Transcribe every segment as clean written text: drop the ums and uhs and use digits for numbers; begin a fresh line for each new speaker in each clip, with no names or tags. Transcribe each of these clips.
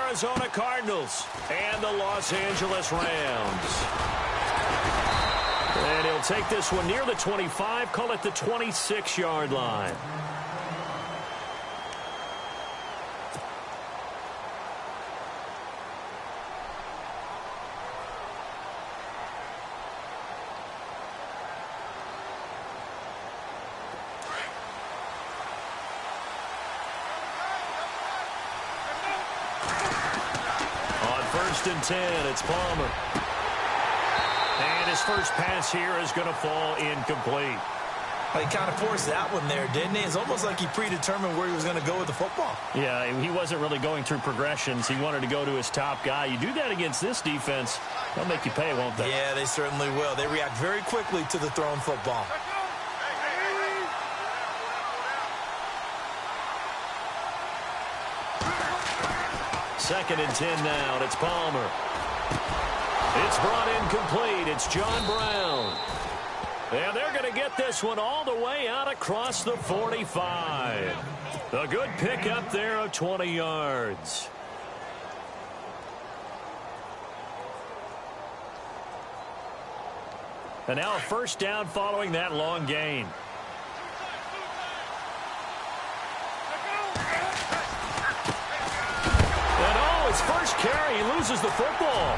Arizona Cardinals and the Los Angeles Rams. And he'll take this one near the 25, call it the 26-yard line. On 1st and 10, it's Palmer. And his first pass here is going to fall incomplete.
Well, he kind of forced that one there, didn't he? It's almost like he predetermined where he was going to go with the football.
Yeah, he wasn't really going through progressions. He wanted to go to his top guy. You do that against this defense, they'll make you pay, won't they?
Yeah, they certainly will. They react very quickly to the thrown football.
Second and 10 now, and it's Palmer. It's brought incomplete. It's John Brown. And they're going to get this one all the way out across the 45. A good pickup there of 20 yards. And now a first down following that long gain. His first carry, he loses the football.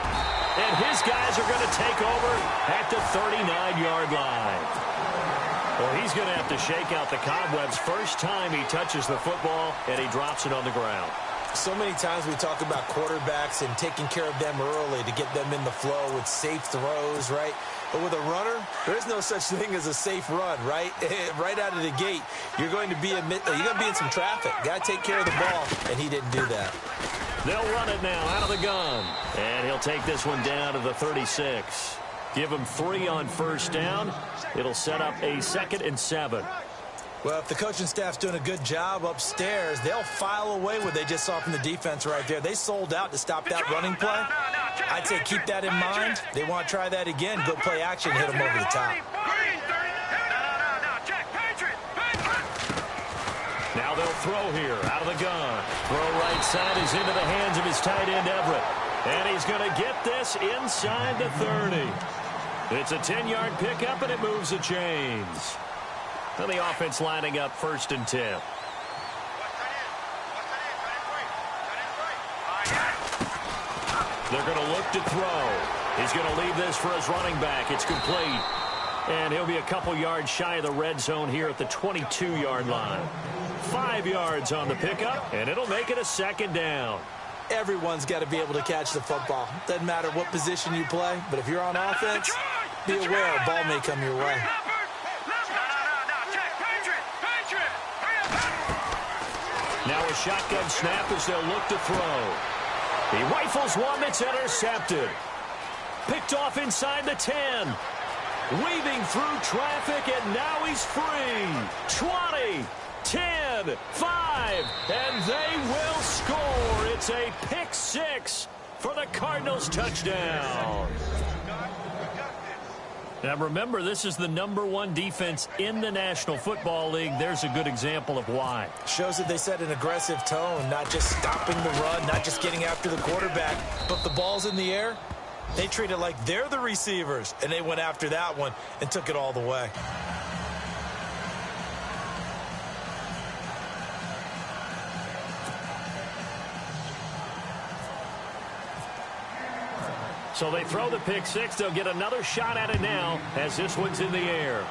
And his guys are going to take over at the 39-yard line. Well, he's going to have to shake out the cobwebs first time he touches the football, and he drops it on the ground.
So many times we talk about quarterbacks and taking care of them early to get them in the flow with safe throws, right? But with a runner, there's no such thing as a safe run, right? Right out of the gate, you're going to be in some traffic. Got to take care of the ball, and he didn't do that.
They'll run it now out of the gun. And he'll take this one down to the 36. Give him 3 on first down. It'll set up a 2nd and 7.
Well, if the coaching staff's doing a good job upstairs, they'll file away what they just saw from the defense right there. They sold out to stop that running play. I'd say keep that in mind. They want to try that again. Go play action, hit them over the top.
Now they'll throw here out of the gun. Throw right side is into the hands of his tight end, Everett. And he's going to get this inside the 30. It's a 10-yard pickup, and it moves the chains. And the offense lining up 1st and 10. They're going to look to throw. He's going to leave this for his running back. It's complete. And he'll be a couple yards shy of the red zone here at the 22-yard line. 5 yards on the pickup, and it'll make it a 2nd down.
Everyone's got to be able to catch the football. Doesn't matter what position you play, but if you're on offense, be aware a ball may come your way.
Now a shotgun snap as they'll look to throw. He rifles one that's intercepted. Picked off inside the 10. Weaving through traffic, and now he's free. 20, 10, 5, and they will score. It's a pick 6 for the Cardinals touchdown. Now remember, this is the #1 defense in the National Football League. There's a good example of why.
Shows that they set an aggressive tone, not just stopping the run, not just getting after the quarterback, but the ball's in the air. They treat it like they're the receivers, and they went after that one and took it all the way.
So they throw the pick 6. They'll get another shot at it now as this one's in the air.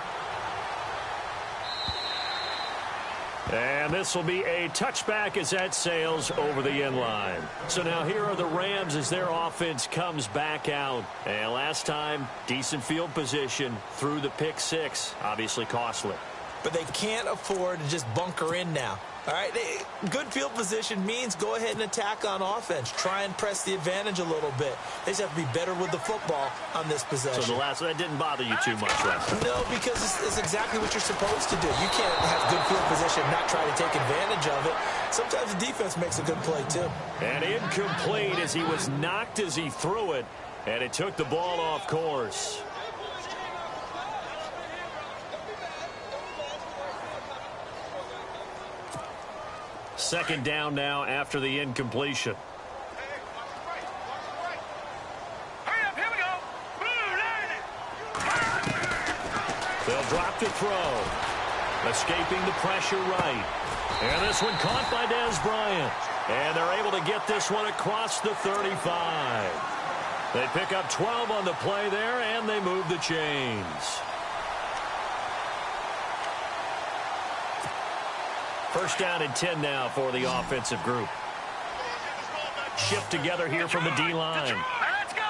And this will be a touchback as that sails over the end line. So now here are the Rams as their offense comes back out. And last time, decent field position through the pick 6. Obviously costly.
But they can't afford to just bunker in now. All right, good field position means go ahead and attack on offense. Try and press the advantage a little bit. They just have to be better with the football on this possession.
So that didn't bother you too much, Wes?
No, because it's exactly what you're supposed to do. You can't have good field position and not try to take advantage of it. Sometimes the defense makes a good play, too.
And incomplete as he was knocked as he threw it, and it took the ball off course. Second down now after the incompletion. throw. Escaping the pressure right. And this one caught by Dez Bryant. And they're able to get this one across the 35. They pick up 12 on the play there, and they move the chains. First down and 10 now for the offensive group. Shift together here from the D-line.
Let's go!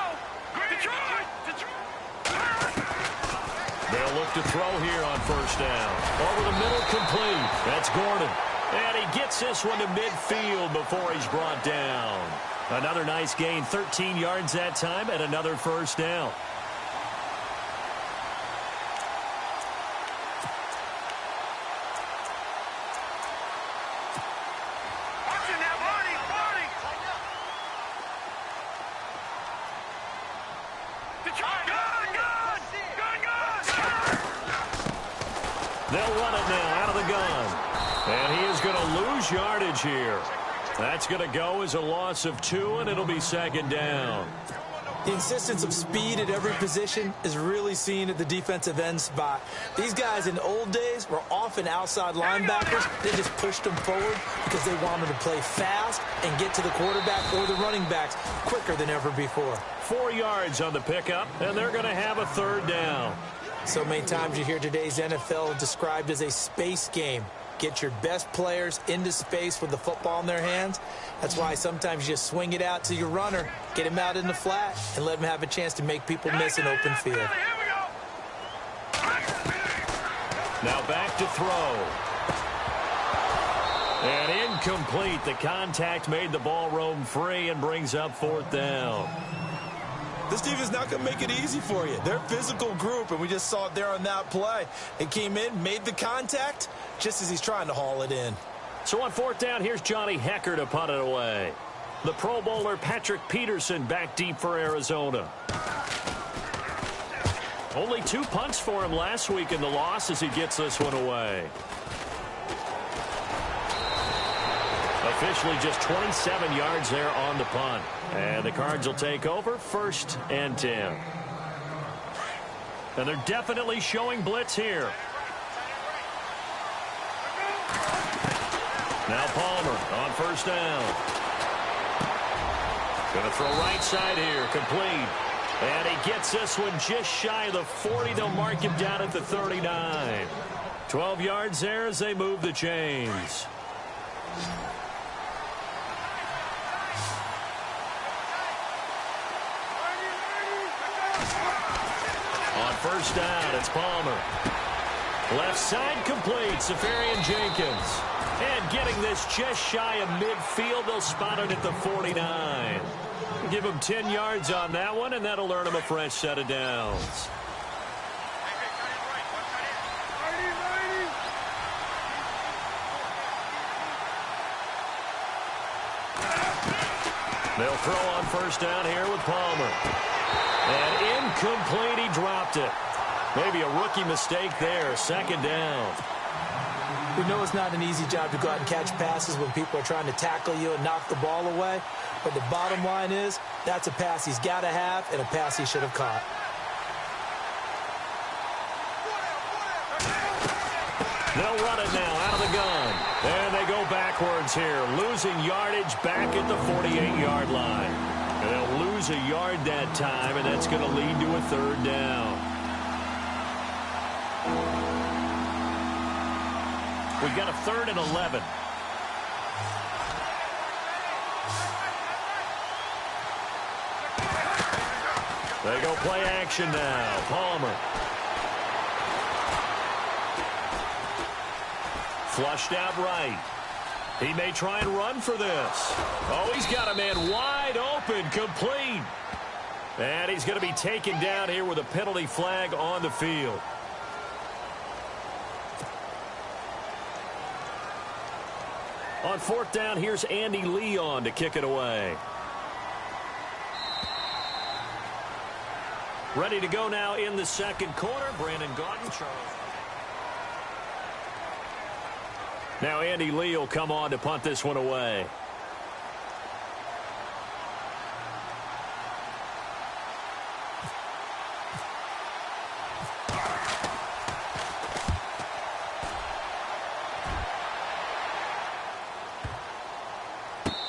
They'll look to throw here on first down. Over the middle, complete. That's Gordon. And he gets this one to midfield before he's brought down. Another nice gain, 13 yards that time, and another first down. They'll run it now out of the gun. And he is going to lose yardage here. That's going to go as a loss of 2, and it'll be second down.
The insistence of speed at every position is really seen at the defensive end spot. These guys in the old days were often outside linebackers. They just pushed them forward because they wanted to play fast and get to the quarterback or the running backs quicker than ever before.
4 yards on the pickup, and they're going to have a third down.
So many times you hear today's NFL described as a space game. Get your best players into space with the football in their hands. That's why sometimes you just swing it out to your runner, get him out in the flat, and let him have a chance to make people miss an open field.
Now back to throw. And incomplete. The contact made the ball roam free and brings up fourth down.
This team is not going to make it easy for you. They're a physical group, and we just saw it there on that play. It came in, made the contact, just as he's trying to haul it in.
So on fourth down, here's Johnny Hecker to punt it away. The Pro Bowler Patrick Peterson back deep for Arizona. Only 2 punts for him last week in the loss as he gets this one away. Officially just 27 yards there on the punt. And the Cards will take over first and 10. And they're definitely showing blitz here. Now Palmer on first down. Going to throw right side here, complete. And he gets this one just shy of the 40. They'll mark him down at the 39. 12 yards there as they move the chains. On first down, it's Palmer. Left side complete, Safarian Jenkins. And getting this just shy of midfield, they'll spot it at the 49. Give him 10 yards on that one, and that'll earn him a fresh set of downs. They'll throw on first down here with Palmer. And incomplete, he dropped it. Maybe a rookie mistake there, second down.
We know it's not an easy job to go out and catch passes when people are trying to tackle you and knock the ball away. But the bottom line is, that's a pass he's got to have and a pass he should have caught.
They'll run it now out of the gun. And they go backwards here, losing yardage back at the 48-yard line. And they'll lose a yard that time, and that's going to lead to a third down. We've got a 3rd and 11. They go play action now. Palmer. Flushed out right. He may try and run for this. Oh, he's got a man wide open, complete. And he's going to be taken down here with a penalty flag on the field. On fourth down, here's Andy Leon to kick it away. Ready to go now in the second quarter. Brandon Gaudin, Charles. Now Andy Lee will come on to punt this one away.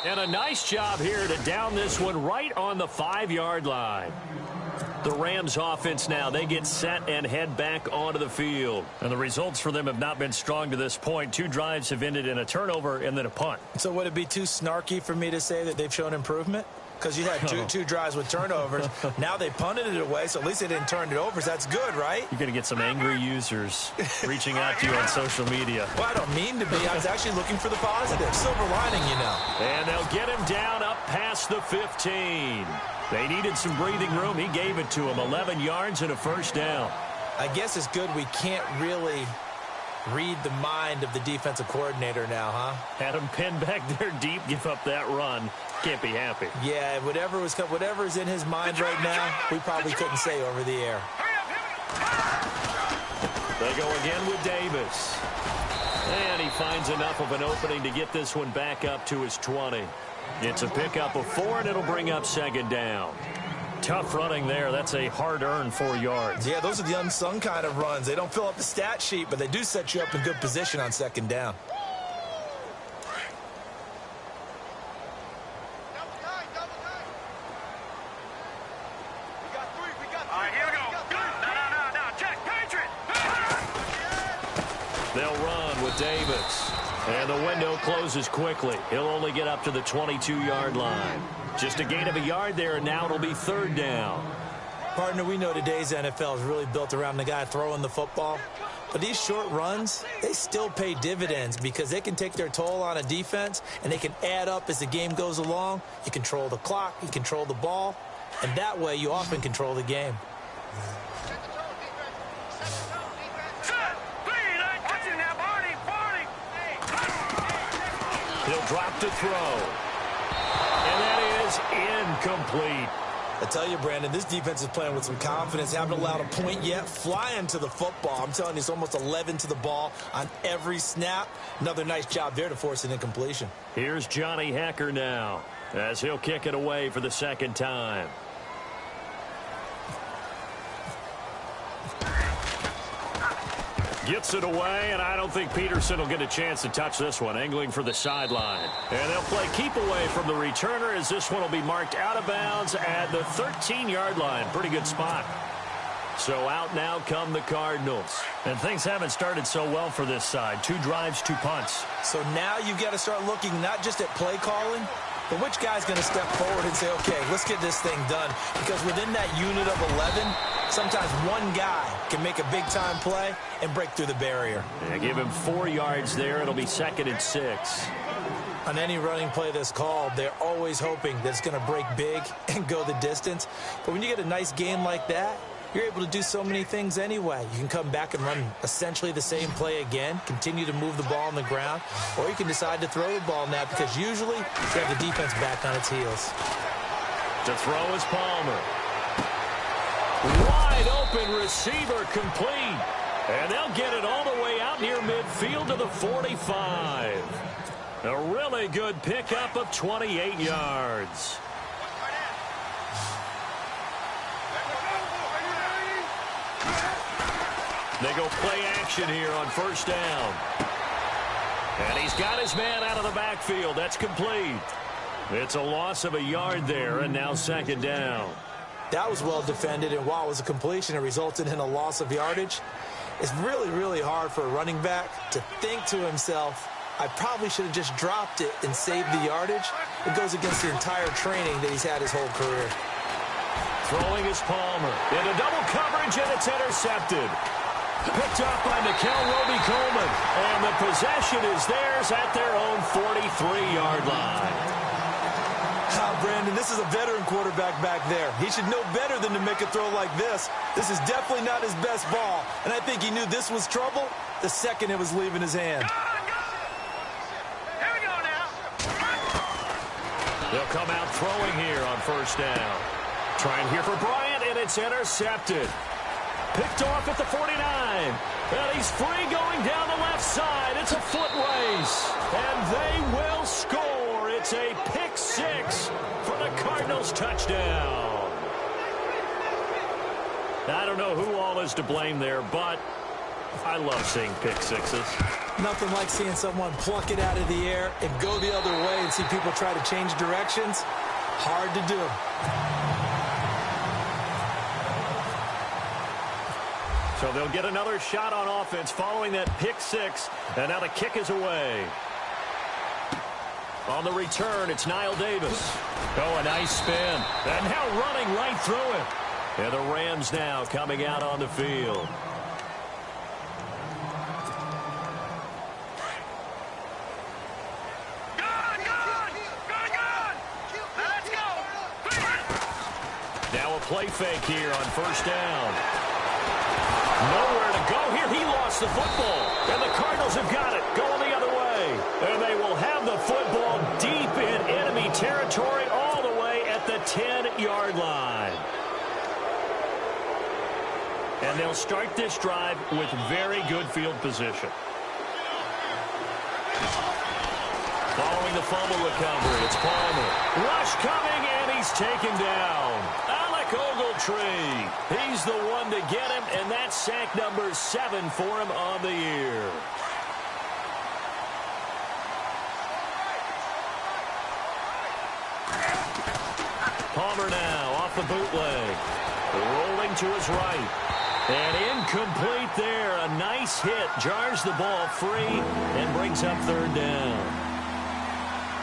And a nice job here to down this one right on the 5-yard line. The Rams offense now, they get set and head back onto the field. And the results for them have not been strong to this point. 2 drives have ended in a turnover and then a punt.
So would it be too snarky for me to say that they've shown improvement? Because you had two drives with turnovers. Now they punted it away, so at least they didn't turn it over. So that's good, right?
You're going to get some angry users reaching out to you on social media.
Well, I don't mean to be. I was actually looking for the positive. Silver lining, you know.
And they'll get him down up past the 15. They needed some breathing room. He gave it to him. 11 yards and a first down.
I guess it's good we can't really read the mind of the defensive coordinator now, huh?
Had him pinned back there deep, give up that run. Can't be happy.
Yeah, whatever's in his mind right now, we probably couldn't say over the air.
They go again with Davis. And he finds enough of an opening to get this one back up to his 20. It's a pickup of 4, and it'll bring up second down. Tough running there. That's a hard-earned 4 yards.
Yeah, those are the unsung kind of runs. They don't fill up the stat sheet, but they do set you up in good position on second down.
They'll run with Davis. And the window closes quickly. He'll only get up to the 22-yard line. Just a gain of a yard there, and now it'll be third down.
Partner, we know today's NFL is really built around the guy throwing the football. But these short runs, they still pay dividends because they can take their toll on a defense, and they can add up as the game goes along. You control the clock, you control the ball, and that way you often control the game.
He'll drop to throw. And that is incomplete.
I tell you, Brandon, this defense is playing with some confidence. Haven't allowed a point yet. Flying to the football. I'm telling you, it's almost 11 to the ball on every snap. Another nice job there to force an incompletion.
Here's Johnny Hacker now as he'll kick it away for the second time. Gets it away, and I don't think Peterson will get a chance to touch this one. Angling for the sideline. And they'll play keep away from the returner as this one will be marked out of bounds at the 13-yard line. Pretty good spot. So out now come the Cardinals. And things haven't started so well for this side. 2 drives, 2 punts.
So now you've got to start looking not just at play calling, but which guy's going to step forward and say, okay, let's get this thing done. Because within that unit of 11, sometimes one guy can make a big-time play and break through the barrier.
Yeah, give him 4 yards there. It'll be 2nd and 6.
On any running play that's called, they're always hoping that it's going to break big and go the distance. But when you get a nice game like that, you're able to do so many things anyway. You can come back and run essentially the same play again, continue to move the ball on the ground, or you can decide to throw the ball now because usually you have the defense back on its heels.
To throw is Palmer. Wide open receiver complete. And they'll get it all the way out near midfield to the 45. A really good pickup of 28 yards. They go play action here on first down. And he's got his man out of the backfield. That's complete. It's a loss of a yard there, and now second down.
That was well defended, and while it was a completion, it resulted in a loss of yardage. It's really, really hard for a running back to think to himself, I probably should have just dropped it and saved the yardage. It goes against the entire training that he's had his whole career.
Throwing is Palmer. Into double coverage, and it's intercepted. Picked up by Nikel Roby-Coleman. And the possession is theirs at their own 43-yard line.
Brandon, this is a veteran quarterback back there. He should know better than to make a throw like this. This is definitely not his best ball. And I think he knew this was trouble the second it was leaving his hand.
Here we go now.
They'll come out throwing here on first down. Trying here for Bryant, and it's intercepted. Picked off at the 49. And he's free going down the left side. It's a foot race. And they will score. It's a pick 6 for the Cardinals touchdown. I don't know who all is to blame there, but I love seeing pick sixes.
Nothing like seeing someone pluck it out of the air and go the other way and see people try to change directions. Hard to do.
So they'll get another shot on offense following that pick six. And now the kick is away. On the return, it's Niall Davis. Oh, a nice spin. And now running right through it. And the Rams now coming out on the field. Now a play fake here on first down. Nowhere to go here. He lost the football. And the Cardinals have got it. Going the other way. And they will have the football deep in enemy territory all the way at the 10-yard line. And they'll start this drive with very good field position. Following the fumble recovery, it's Palmer. Rush coming, and he's taken down. Alec Ogletree. He's the one to get him, and that's sack number 7 for him on the year. Palmer now off the bootleg. Rolling to his right. And incomplete there. A nice hit. Jars the ball free and brings up third down.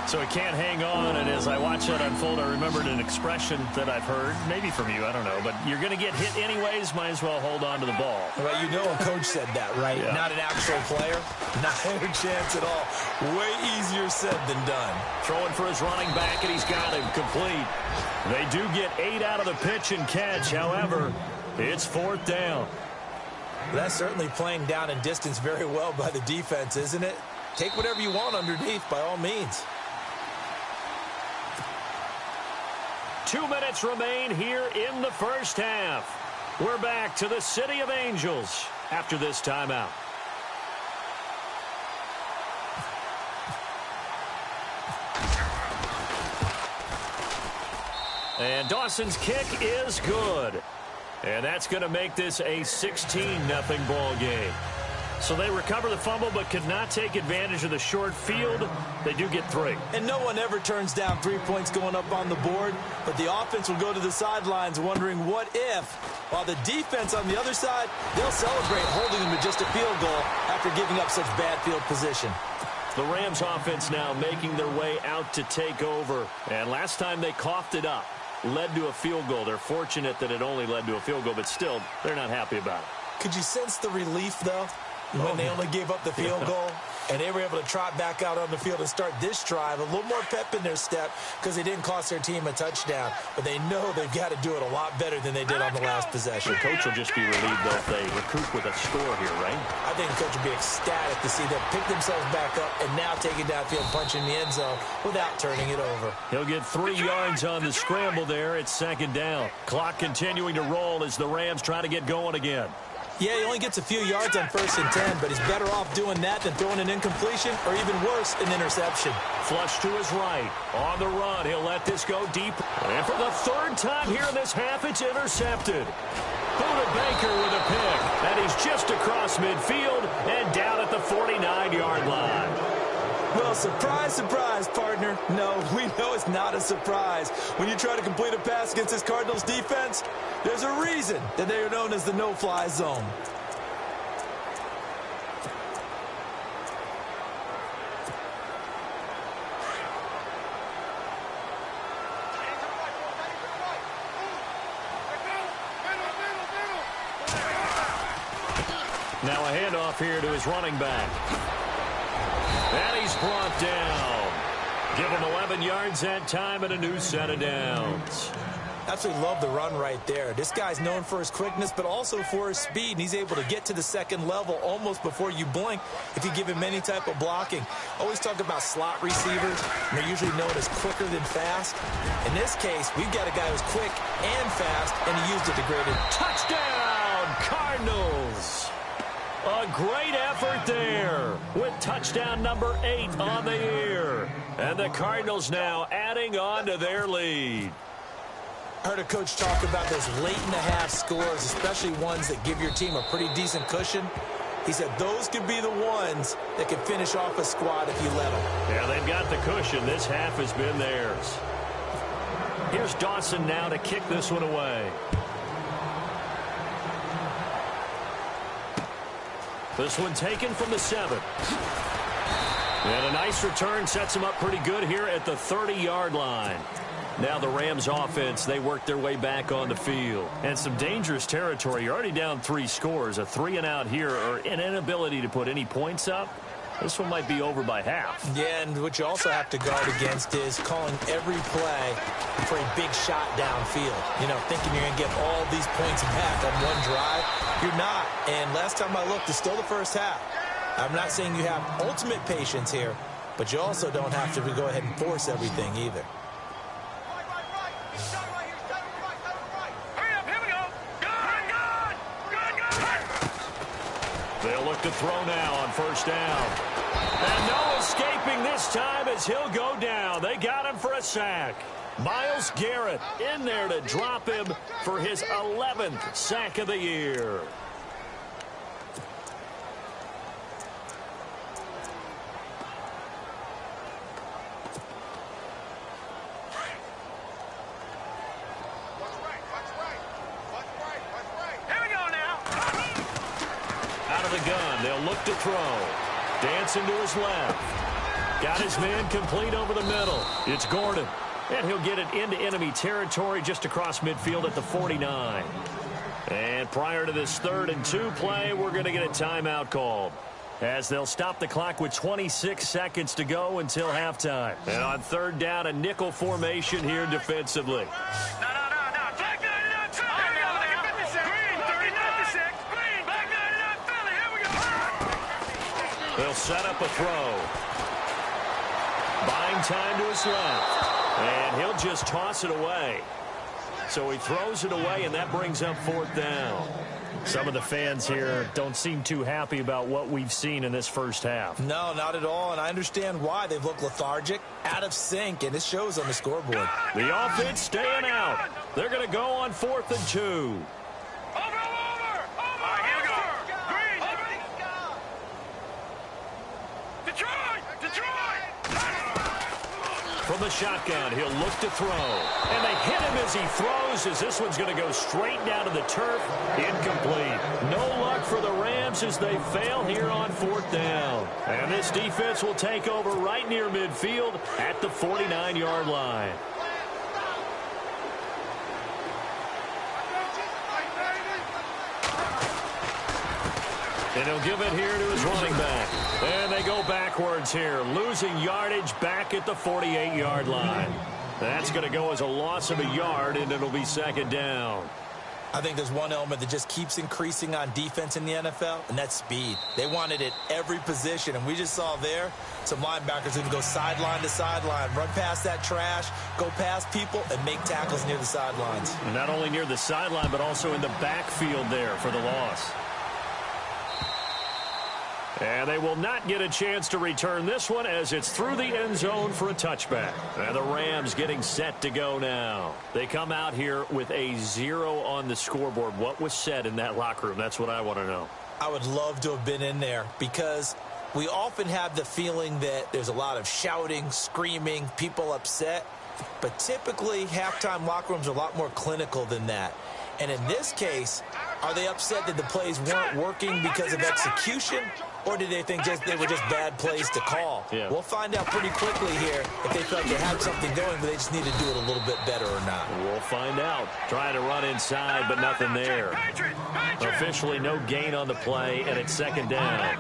So he can't hang on, and as I watch that unfold, I remembered an expression that I've heard, maybe from you, I don't know, but you're going to get hit anyways, might as well hold on to the ball.
Well, you know a coach said that, right?
Yeah.
Not an actual player. Not a chance at all. Way easier said than done.
Throwing for his running back, and he's got him complete. They do get 8 out of the pitch and catch. However, it's fourth down.
That's certainly playing down and distance very well by the defense, isn't it? Take whatever you want underneath, by all means.
2 minutes remain here in the first half. We're back to the City of Angels after this timeout. And Dawson's kick is good. And that's going to make this a 16-0 ball game. So they recover the fumble but could not take advantage of the short field. They do get 3.
And no one ever turns down 3 points going up on the board. But the offense will go to the sidelines wondering what if. While the defense on the other side, they'll celebrate holding them to just a field goal after giving up such bad field position.
The Rams offense now making their way out to take over. And last time they coughed it up, led to a field goal. They're fortunate that it only led to a field goal, but still, they're not happy about it.
Could you sense the relief, though, when they only gave up the field goal? And they were able to trot back out on the field and start this drive. A little more pep in their step because they didn't cost their team a touchdown. But they know they've got to do it a lot better than they did on the last possession.
The coach will just be relieved, though, if they recoup with a score here, right?
I think the coach will be ecstatic to see them pick themselves back up and now take it downfield, punch in the end zone without turning it over.
He'll get 3 yards on the scramble there. It's second down. Clock continuing to roll as the Rams try to get going again.
Yeah, he only gets a few yards on 1st and 10, but he's better off doing that than throwing an incompletion or even worse, an interception.
Flush to his right. On the run, he'll let this go deep. And for the 3rd time here in this half, it's intercepted. Buda Baker with a pick. And he's just across midfield and down at the 49-yard line.
Well, surprise, surprise, partner. No, we know it's not a surprise. When you try to complete a pass against this Cardinals defense, there's a reason that they are known as the no-fly zone.
Now a handoff here to his running back. And he's brought down. Give him 11 yards that time and a new set of downs.
Absolutely love the run right there. This guy's known for his quickness, but also for his speed, and he's able to get to the second level almost before you blink if you give him any type of blocking. Always talk about slot receivers, and they're usually known as quicker than fast. In this case, we've got a guy who's quick and fast, and he used it to great advantage.
Touchdown, Cardinals! A great effort there with touchdown number 8 on the year. And the Cardinals now adding on to their lead.
I heard a coach talk about those late-in-the-half scores, especially ones that give your team a pretty decent cushion. He said those could be the ones that can finish off a squad if you let them.
Yeah, they've got the cushion. This half has been theirs. Here's Dawson now to kick this one away. This one taken from the 7. And a nice return sets him up pretty good here at the 30-yard line. Now the Rams offense, they work their way back on the field. And some dangerous territory. You're already down 3 scores. A 3-and-out here, or an inability to put any points up. This one might be over by half.
Yeah, and what you also have to guard against is calling every play for a big shot downfield. You know, thinking you're going to get all these points back on one drive. You're not. And last time I looked, it's still the first half. I'm not saying you have ultimate patience here, but you also don't have to go ahead and force everything either.
They'll look to throw now on first down. And no escaping this time as he'll go down. They got him for a sack. Myles Garrett in there to drop him for his 11th sack of the year. They'll look to throw. Dancing to his left. Got his man complete over the middle. It's Gordon. And he'll get it into enemy territory just across midfield at the 49. And prior to this 3rd and 2 play, we're going to get a timeout called, as they'll stop the clock with 26 seconds to go until halftime. And on 3rd down, a nickel formation here defensively. They'll set up a throw. Buying time to his left. And he'll just toss it away. So he throws it away, and that brings up 4th down. Some of the fans here don't seem too happy about what we've seen in this first half.
No, not at all, and I understand why. They've looked lethargic, out of sync, and it shows on the scoreboard.
The offense staying out. They're going to go on 4th and 2. From the shotgun, he'll look to throw. And they hit him as he throws, as this one's going to go straight down to the turf. Incomplete. No luck for the Rams as they fail here on 4th down. And this defense will take over right near midfield at the 49-yard line. And he'll give it here to his running back. And they go backwards here, losing yardage back at the 48-yard line. That's going to go as a loss of a yard, and it'll be 2nd down.
I think there's one element that just keeps increasing on defense in the NFL, and that's speed. They want it at every position, and we just saw there some linebackers who can go sideline to sideline, run past that trash, go past people, and make tackles near the sidelines.
And not only near the sideline, but also in the backfield there for the loss. And they will not get a chance to return this one as it's through the end zone for a touchback. And the Rams getting set to go now. They come out here with a 0 on the scoreboard. What was said in that locker room? That's what I want to know.
I would love to have been in there because we often have the feeling that there's a lot of shouting, screaming, people upset. But typically, halftime locker rooms are a lot more clinical than that. And in this case, are they upset that the plays weren't working because of execution? Or did they think they were just bad plays to call?
Yeah.
We'll find out pretty quickly here if they felt like they had something going, but they just need to do it a little bit better or not.
We'll find out. Trying to run inside, but nothing there. Officially no gain on the play, and it's 2nd down.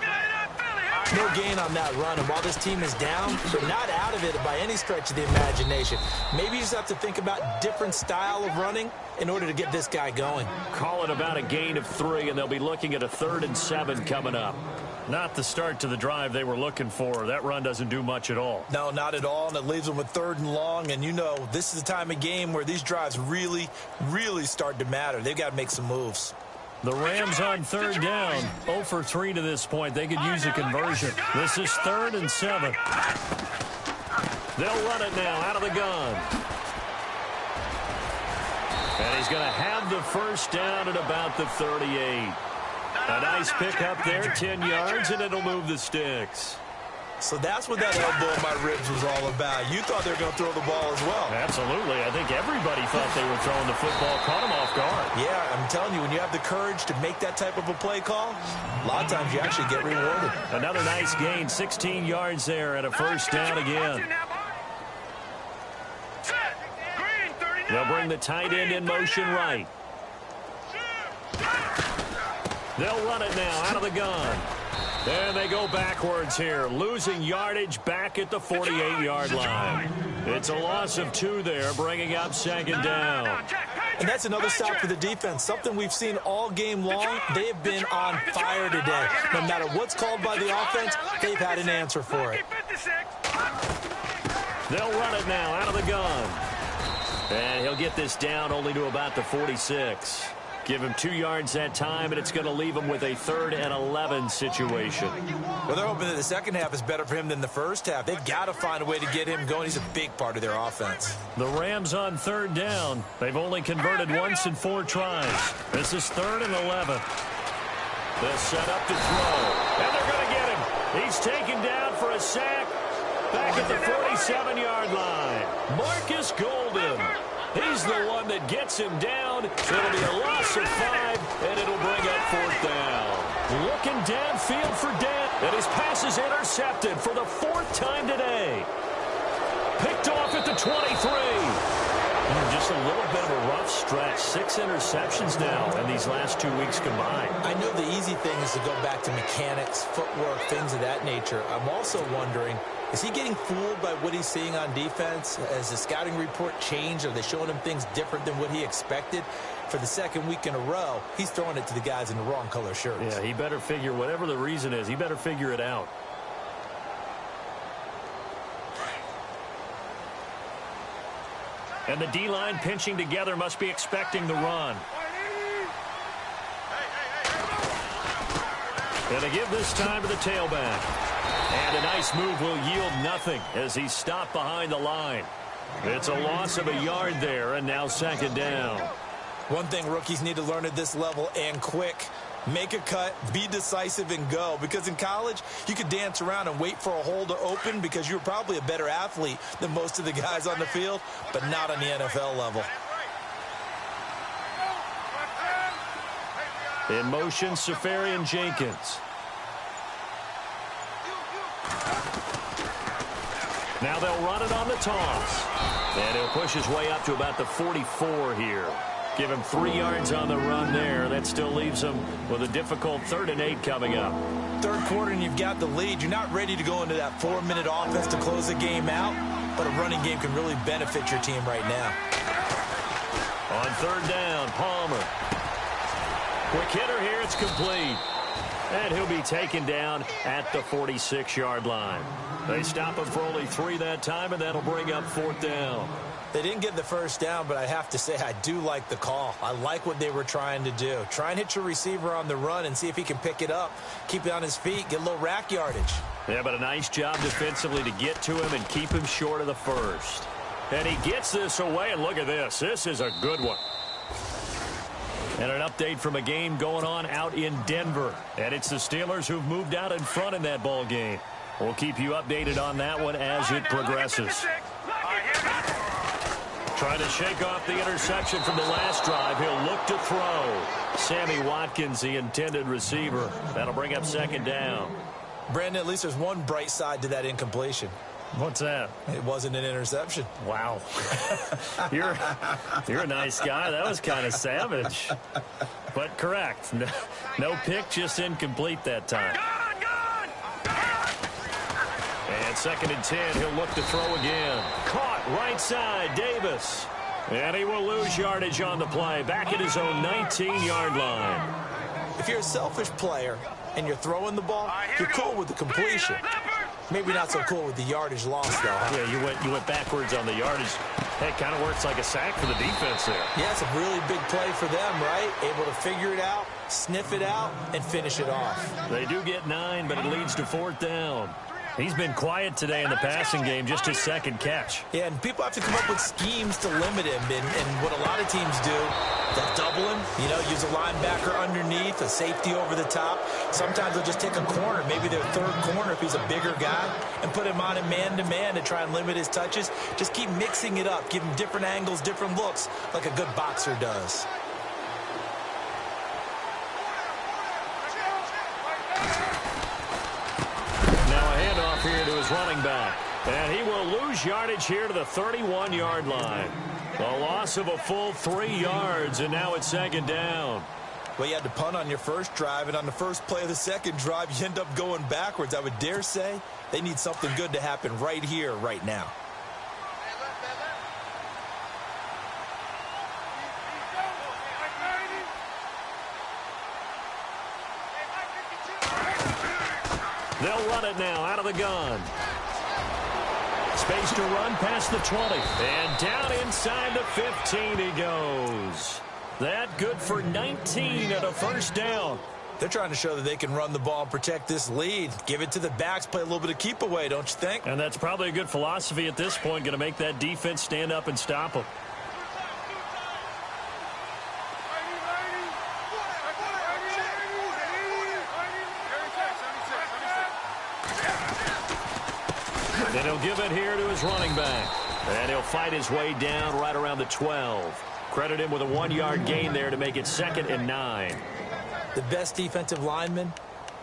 No gain on that run, and while this team is down, they're not out of it by any stretch of the imagination. Maybe you just have to think about different style of running in order to get this guy going.
Call it about a gain of 3, and they'll be looking at a 3rd and 7 coming up. Not the start to the drive they were looking for. That run doesn't do much at all.
No, not at all, and it leaves them with 3rd and long, and you know this is the time of game where these drives really, really start to matter. They've got to make some moves.
The Rams on 3rd down, 0 for 3 to this point. They could use a conversion. This is 3rd and 7. They'll run it now out of the gun. And he's going to have the first down at about the 38. A nice pickup there, 10 yards, and it'll move the sticks.
So that's what that elbow in my ribs was all about. You thought they were going to throw the ball as well.
Absolutely. I think everybody thought they were throwing the football, caught them off guard.
Yeah, I'm telling you, when you have the courage to make that type of a play call, a lot of times you actually get rewarded.
Another nice gain, 16 yards there, and a first down again. They'll bring the tight end in motion right. They'll run it now out of the gun. And they go backwards here, losing yardage back at the 48-yard line. It's a loss of 2 there, bringing up second down.
And that's another stop for the defense, something we've seen all game long. They have been on fire today. No matter what's called by the offense, they've had an answer for it.
They'll run it now out of the gun. And he'll get this down only to about the 46. Give him 2 yards that time, and it's going to leave him with a 3rd and 11 situation.
Well, they're hoping that the second half is better for him than the first half. They've got to find a way to get him going. He's a big part of their offense.
The Rams on 3rd down. They've only converted once in 4 tries. This is 3rd and 11. They'll set up to throw, and they're going to get him. He's taken down for a sack back at the 47-yard line. Marcus Golden. He's the one that gets him down. It'll be a loss of 5, and it'll bring up 4th down. Looking downfield for Dan, and his pass is intercepted for the 4th time today. Picked off at the 23. Just a little bit of a rough stretch. 6 interceptions now in these last 2 weeks combined.
I know the easy thing is to go back to mechanics, footwork, things of that nature. I'm also wondering, is he getting fooled by what he's seeing on defense? Has the scouting report changed? Are they showing him things different than what he expected? For the 2nd week in a row, he's throwing it to the guys in the wrong color shirts.
Yeah, he better figure, whatever the reason is, he better figure it out. And the D-line pinching together must be expecting the run. And they give this time to the tailback. And a nice move will yield nothing as he's stopped behind the line. It's a loss of a yard there, and now 2nd down.
One thing rookies need to learn at this level, and quick, make a cut, be decisive, and go. Because in college, you could dance around and wait for a hole to open because you're probably a better athlete than most of the guys on the field, but not on the NFL level.
In motion, Safarian Jenkins. Now they'll run it on the toss. And he'll push his way up to about the 44 here. Give him 3 yards on the run there. That still leaves him with a difficult 3rd and 8 coming up.
3rd quarter and you've got the lead. You're not ready to go into that 4-minute offense to close the game out, but a running game can really benefit your team right now.
On 3rd down, Palmer. Quick hitter here, it's complete. And he'll be taken down at the 46-yard line. They stop him for only 3 that time, and that'll bring up 4th down.
They didn't get the first down, but I have to say I do like the call. I like what they were trying to do. Try and hit your receiver on the run and see if he can pick it up, keep it on his feet, get a little rack yardage.
Yeah, but a nice job defensively to get to him and keep him short of the first. And he gets this away, and look at this. This is a good one. And an update from a game going on out in Denver. And it's the Steelers who've moved out in front in that ball game. We'll keep you updated on that one as it progresses. Trying to shake off the interception from the last drive. He'll look to throw. Sammy Watkins, the intended receiver. That'll bring up 2nd down.
Brandon, at least there's one bright side to that incompletion.
What's that?
It wasn't an interception.
Wow. You're a nice guy. That was kind of savage. But correct. No pick, just incomplete that time. And 2nd and 10, he'll look to throw again. Caught right side, Davis. And he will lose yardage on the play, back at his own 19-yard line.
If you're a selfish player and you're throwing the ball, you're cool with the completion. Maybe not so cool with the yardage loss, though. Huh?
Yeah, you went backwards on the yardage. That kind of works like a sack for the defense there.
Yeah, it's a really big play for them, right? Able to figure it out, sniff it out, and finish it off.
They do get 9, but it leads to 4th down. He's been quiet today in the passing game, just his second catch.
Yeah, and people have to come up with schemes to limit him. And what a lot of teams do, they'll double him, use a linebacker underneath, a safety over the top. Sometimes they'll just take a corner, maybe their third corner if he's a bigger guy, and put him on a man-to-man to try and limit his touches. Just keep mixing it up, give him different angles, different looks, like a good boxer does.
Here to his running back. And he will lose yardage here to the 31-yard line. A loss of a full 3 yards, and now it's second down.
Well, you had to punt on your first drive, and on the first play of the second drive, you end up going backwards. I would dare say they need something good to happen right here, right now.
They'll run it now out of the gun. Space to run past the 20. And down inside the 15 he goes. That good for 19 at a first down.
They're trying to show that they can run the ball and protect this lead. Give it to the backs, play a little bit of keep away, don't you think?
And that's probably a good philosophy at this point, going to make that defense stand up and stop them. And he'll give it here to his running back. And he'll fight his way down right around the 12. Credit him with a 1-yard gain there to make it 2nd and 9.
The best defensive linemen,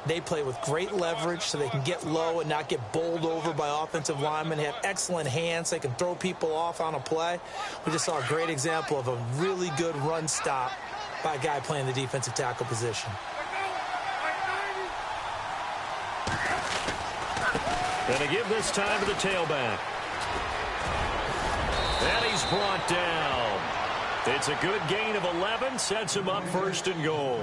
they play with great leverage so they can get low and not get bowled over by offensive linemen. They have excellent hands. They can throw people off on a play. We just saw a great example of a really good run stop by a guy playing the defensive tackle position.
Going to give this time to the tailback. And he's brought down. It's a good gain of 11. Sets him up 1st and goal.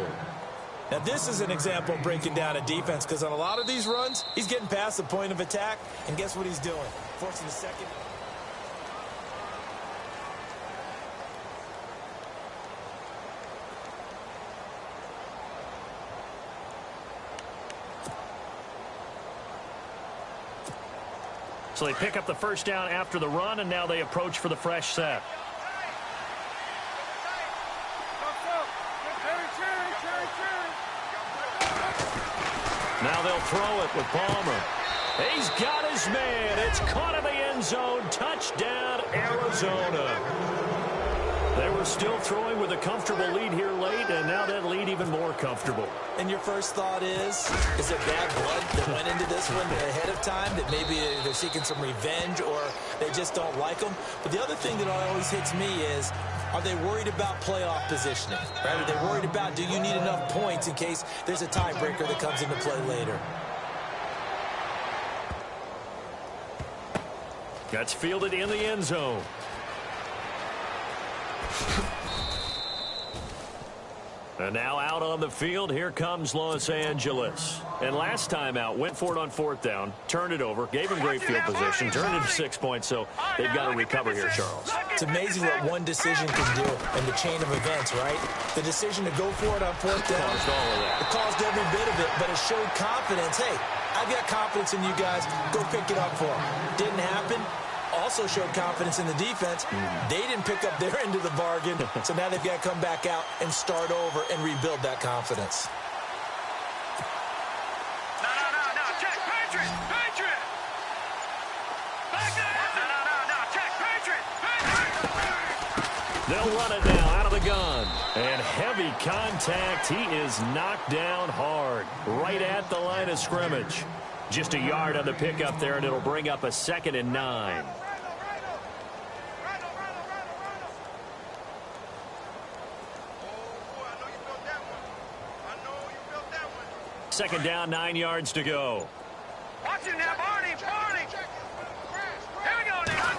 Now, this is an example of breaking down a defense, because on a lot of these runs, he's getting past the point of attack, and guess what he's doing? Forcing the second.
So they pick up the first down after the run, and now they approach for the fresh set. Now they'll throw it with Palmer. He's got his man. It's caught in the end zone. Touchdown, Arizona. They were still throwing with a comfortable lead here late, and now that lead even more comfortable.
And your first thought is there bad blood that went into this one ahead of time, that maybe they're seeking some revenge or they just don't like them? But the other thing that always hits me is, are they worried about playoff positioning? Right? Are they worried about, do you need enough points in case there's a tiebreaker that comes into play later?
That's fielded in the end zone. And now out on the field, here comes Los Angeles. And last time out, went for it on 4th down, turned it over, gave him great field position, turned it to 6 points, so they've got to recover here, Charles.
It's amazing what one decision can do in the chain of events, right? The decision to go for it on 4th down, it caused every bit of it, but it showed confidence. Hey, I've got confidence in you guys. Go pick it up for them. Didn't happen. Also showed confidence in the defense. They didn't pick up their end of the bargain, so now they've got to come back out and start over and rebuild that confidence.
No, check, Patriot! Back there! No, check, Patriot!
They'll run it now out of the gun. And heavy contact. He is knocked down hard right at the line of scrimmage. Just a yard on the pickup there, and it'll bring up a 2nd and 9. Second down, 9 yards to go.
Watch it now, Barney! Here we go now!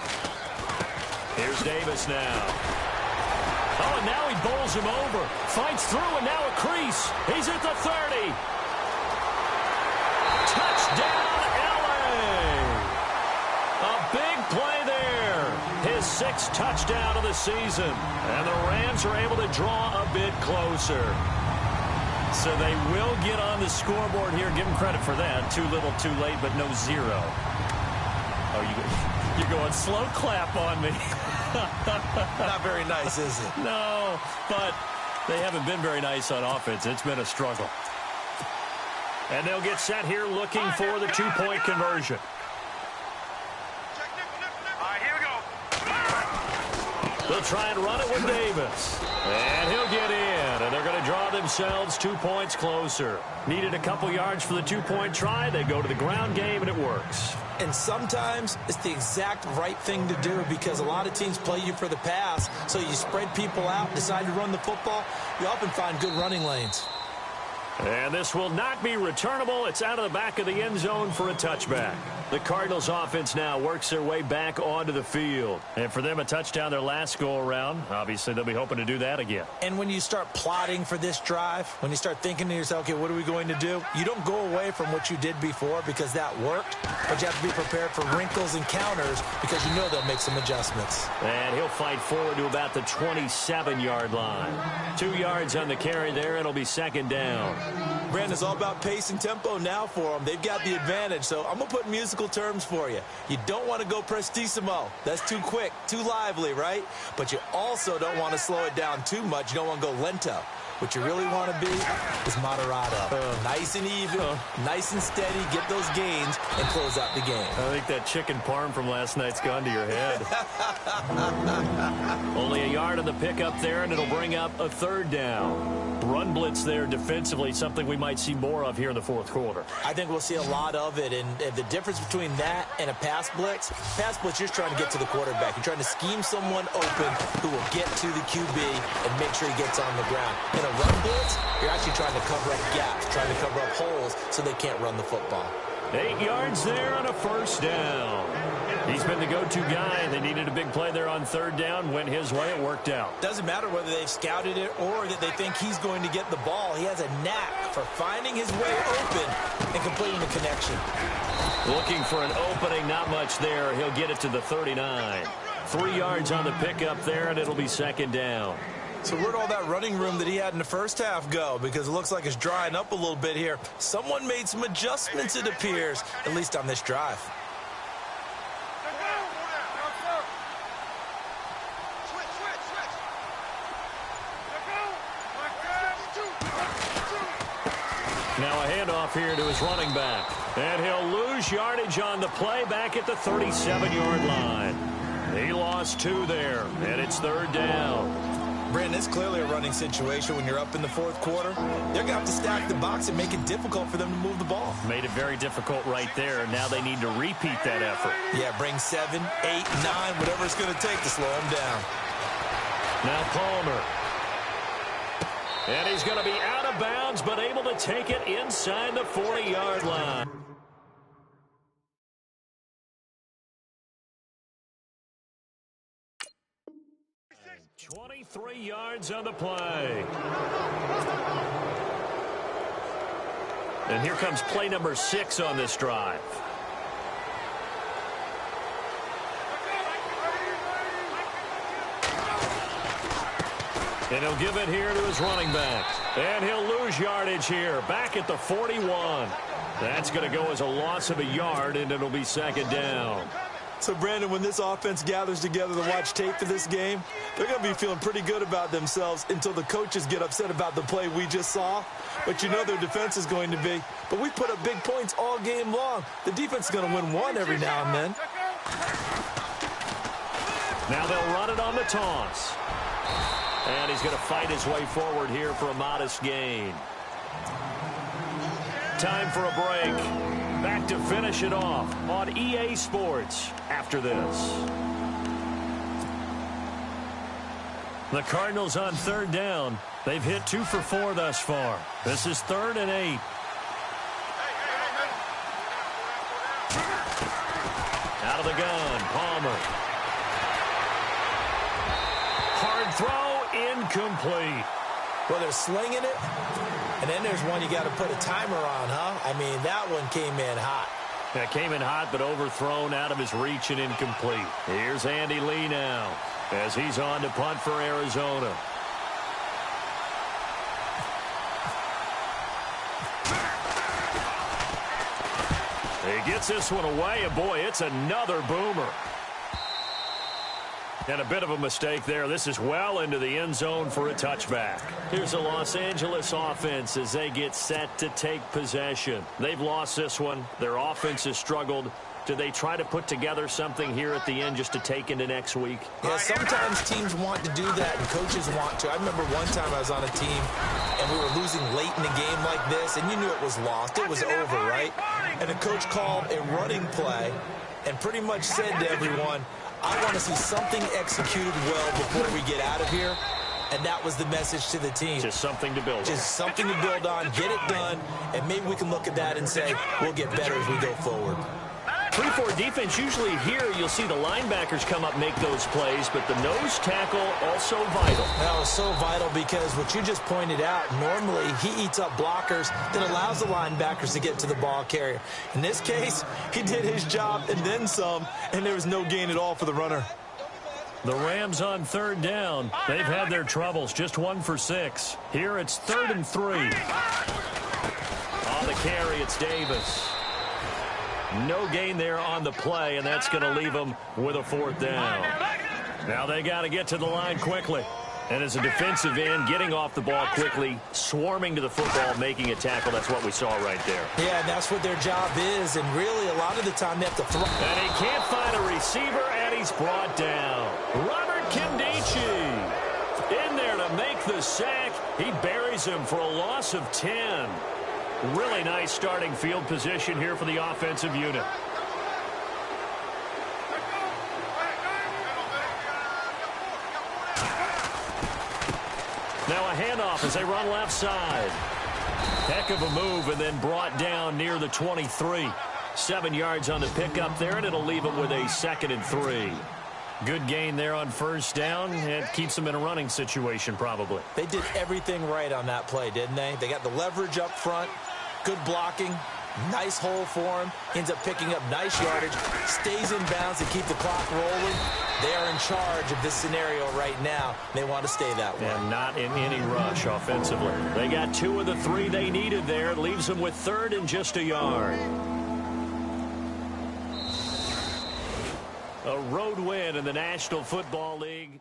Here's Davis now. Oh, and now he bowls him over. Fights through, and now a crease. He's at the 30. Touchdown, LA! A big play there. His 6th touchdown of the season. And the Rams are able to draw a bit closer. So they will get on the scoreboard here. Give them credit for that. Too little, too late, but no zero. Oh, you're going slow clap on me.
Not very nice, is it?
No, but they haven't been very nice on offense. It's been a struggle. And they'll get set here looking for the two-point conversion.
All right, here we go.
They'll try and run it with Davis. And he'll get in. And they're going to draw themselves 2 points closer. Needed a couple yards for the two-point try. They go to the ground game, and it works.
And sometimes it's the exact right thing to do because a lot of teams play you for the pass. So you spread people out, decide to run the football. You often find good running lanes.
And this will not be returnable. It's out of the back of the end zone for a touchback. The Cardinals offense now works their way back onto the field. And for them, a touchdown their last go-around. Obviously, they'll be hoping to do that again.
And when you start plotting for this drive, when you start thinking to yourself, okay, what are we going to do? You don't go away from what you did before because that worked. But you have to be prepared for wrinkles and counters because you know they'll make some adjustments.
And he'll fight forward to about the 27-yard line. 2 yards on the carry there. It'll be second down.
Brandon, it's all about pace and tempo now for them. They've got the advantage. So I'm going to put musical terms for you. You don't want to go prestissimo. That's too quick, too lively, right? But you also don't want to slow it down too much. You don't want to go lento. What you really want to be is moderato. Nice and even, nice and steady, get those gains, and close out the game.
I think that chicken parm from last night's gone to your head. Only a yard on the pickup there, and it'll bring up a third down. Run blitz there defensively, something we might see more of here in the fourth quarter.
I think we'll see a lot of it, and the difference between that and a pass blitz, you're trying to get to the quarterback. You're trying to scheme someone open who will get to the QB and make sure he gets on the ground. In a run blitz, you're actually trying to cover up gaps, trying to cover up holes so they can't run the football.
8 yards there on a first down. He's been the go-to guy. They needed a big play there on third down. Went his way. It worked out.
Doesn't matter whether they've scouted it or that they think he's going to get the ball. He has a knack for finding his way open and completing the connection.
Looking for an opening. Not much there. He'll get it to the 39. 3 yards on the pickup there, and it'll be second down.
So where'd all that running room that he had in the first half go? Because it looks like it's drying up a little bit here. Someone made some adjustments, it appears, at least on this drive.
Now a handoff here to his running back. And he'll lose yardage on the play back at the 37-yard line. He lost 2 there, and it's third down.
Brandon, it's clearly a running situation when you're up in the fourth quarter. They're going to have to stack the box and make it difficult for them to move the ball.
Made it very difficult right there. Now they need to repeat that effort.
Yeah, bring 7, 8, 9, whatever it's going to take to slow them down.
Now Palmer. And he's going to be out of bounds, but able to take it inside the 40-yard line. $23 yards on the play. And here comes play number 6 on this drive. And he'll give it here to his running back. And he'll lose yardage here, back at the 41. That's going to go as a loss of a yard, and it'll be second down.
So, Brandon, when this offense gathers together to watch tape for this game, they're going to be feeling pretty good about themselves until the coaches get upset about the play we just saw. But you know their defense is going to be. But we put up big points all game long. The defense is going to win one every now and then.
Now they'll run it on the toss. And he's going to fight his way forward here for a modest gain. Time for a break. Back to finish it off on EA Sports after this. The Cardinals on third down. They've hit 2 for 4 thus far. This is 3rd and 8. Out of the gun, Palmer. Hard throw, incomplete.
Well, they're slinging it, and then there's one you got to put a timer on, huh? I mean, that one came in hot.
That came in hot, but overthrown, out of his reach and incomplete. Here's Andy Lee now as he's on to punt for Arizona. He gets this one away, and boy, it's another boomer. And a bit of a mistake there. This is well into the end zone for a touchback. Here's the Los Angeles offense as they get set to take possession. They've lost this one. Their offense has struggled. Do they try to put together something here at the end just to take into next week?
Yeah, sometimes teams want to do that and coaches want to. I remember one time I was on a team and we were losing late in a game like this, and you knew it was lost. It was over, right? And the coach called a running play and pretty much said to everyone, I want to see something executed well before we get out of here. And that was the message to the team.
Just something to build on.
Just something to build on, get it done, and maybe we can look at that and say, we'll get better as we go forward.
3-4 defense, usually here you'll see the linebackers come up, make those plays, but the nose tackle also vital.
That was so vital because what you just pointed out, normally he eats up blockers that allows the linebackers to get to the ball carrier. In this case, he did his job and then some, and there was no gain at all for the runner.
The Rams on third down. They've had their troubles, just 1 for 6. Here it's 3rd and 3. On the carry, it's Davis. No gain there on the play, and that's going to leave them with a 4th down. Now they got to get to the line quickly. And as a defensive end, getting off the ball quickly, swarming to the football, making a tackle, that's what we saw right there.
Yeah, and that's what their job is, and really a lot of the time they have to throw.
And he can't find a receiver, and he's brought down. Robert Kimdichie in there to make the sack. He buries him for a loss of 10. Really nice starting field position here for the offensive unit. Now a handoff as they run left side. Heck of a move, and then brought down near the 23. 7 yards on the pickup there, and it'll leave them with a 2nd and 3. Good gain there on 1st down. It keeps them in a running situation probably.
They did everything right on that play, didn't they? They got the leverage up front, good blocking, nice hole for him. Ends up picking up nice yardage, stays in bounds to keep the clock rolling. They are in charge of this scenario right now. They want to stay that way.
And not in any rush offensively. They got 2 of the 3 they needed there. It leaves them with 3rd and just a yard. A road win in the National Football League.